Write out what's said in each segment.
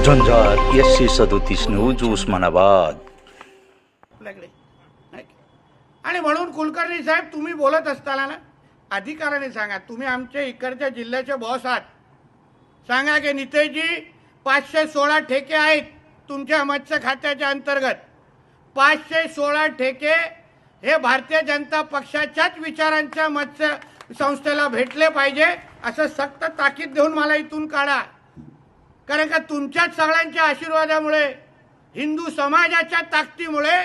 Jhanjhar SC37 news Osmanabad. आणि म्हणून कुलकर्णी साहेब, तुम्ही बोलत असताना ना अधिकाराने सांगा, तुम्ही आमच्या इकडच्या जिल्ह्याचे बॉस आहात, सांगा की नितेशजी 516 ठेके आहेत तुमच्या मत्स्य खात्याच्या अंतर्गत। 516 ठेके हे भारतीय जनता पक्षाच्याच विचारांच्या मत्स्य संस्थेला भेटले पाहिजे असं सक्त ताकीद देऊन मला इथून काढा। कारण का तुमच्याच सगळ्यांच्या आशीर्वादामुळे, हिंदू समाजाच्या ताकदीमुळे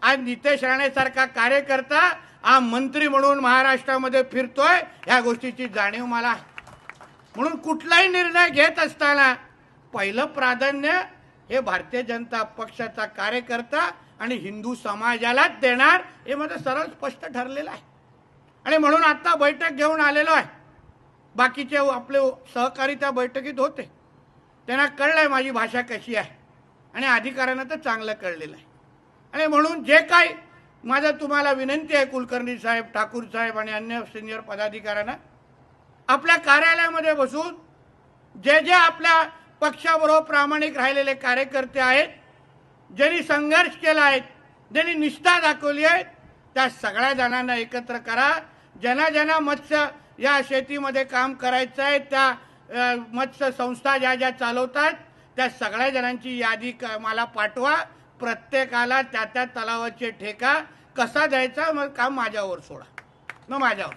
आज नितेश राणे सारखा कार्यकर्ता हा मंत्री म्हणून महाराष्ट्रामध्ये फिरतोय, ह्या गोष्टीची जाणीव मला आहे। म्हणून कुठलाही निर्णय घेत असताना पहिलं प्राधान्य हे भारतीय जनता पक्षाचा कार्यकर्ता आणि हिंदू समाजालाच देणार, हे माझं सरळ स्पष्ट ठरलेलं आहे। आणि म्हणून आता बैठक घेऊन आलेलो आहे। बाकीचे आपले सहकारी त्या बैठकीत होते, त्यांना कळलंय माझी भाषा कशी आहे आणि अधिकाऱ्यांना तर चांगलं कळलेलं आहे। आणि म्हणून जे काही माझं तुम्हाला विनंती आहे, कुलकर्णी साहेब, ठाकूर साहेब आणि अन्य सिनियर पदाधिकाऱ्यांना, आपल्या कार्यालयामध्ये बसून जे जे आपल्या पक्षाबरोबर प्रामाणिक राहिलेले कार्यकर्ते आहेत, ज्यांनी संघर्ष केला आहे, ज्यांनी निष्ठा दाखवली आहे, त्या सगळ्या जणांना एकत्र करा। ज्यांना ज्यांना मत्स्य या शेतीमध्ये काम करायचं आहे, त्या मत्स्य संस्था ज्या ज्या चालवतात त्या सगळ्या जणांची यादी मला पाठवा। प्रत्येकाला त्या त्या तलावाचे ठेका कसा द्यायचा मग काम माझ्यावर सोडा, मग माझ्यावर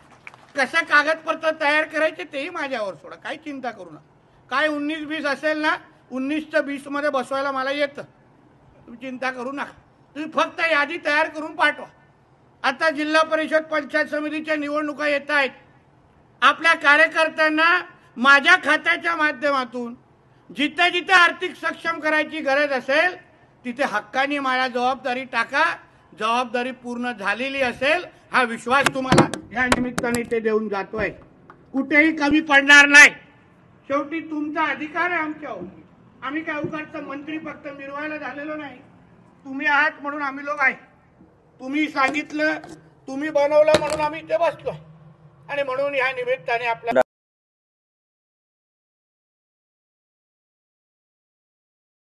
कसं कागदपत्र तयार करायचे तेही माझ्यावर सोडा, काही चिंता करू नका। काय 19-20 असेल ना, 19चं 20 मध्ये बसवायला मला येतं, तुम्ही चिंता करू नका। तुम्ही फक्त यादी तयार करून पाठवा। आता जिल्हा परिषद पंचायत समितीच्या निवडणुका येत आहेत। आपल्या कार्यकर्त्यांना माझ्या खात्याच्या माध्यमातून जिथे जिथे आर्थिक सक्षम करायची गरज असेल तिथे हक्काने मला जबाबदारी टाका। जबाबदारी पूर्ण झालेली असेल हा विश्वास तुम्हाला या निमित्ताने ते देऊन जातोय, कुठेही कमी पडणार नाही। शेवटी तुमचा अधिकार आहे आमच्यावर, आम्ही काय उगाच मंत्री फक्त मिरवायला झालेलो नाही। तुम्ही आहात म्हणून आम्ही लोक आहे, तुम्ही सांगितलं, तुम्ही बनवलं म्हणून आम्ही इथे बसलोय। आणि म्हणून या निमित्ताने आपल्या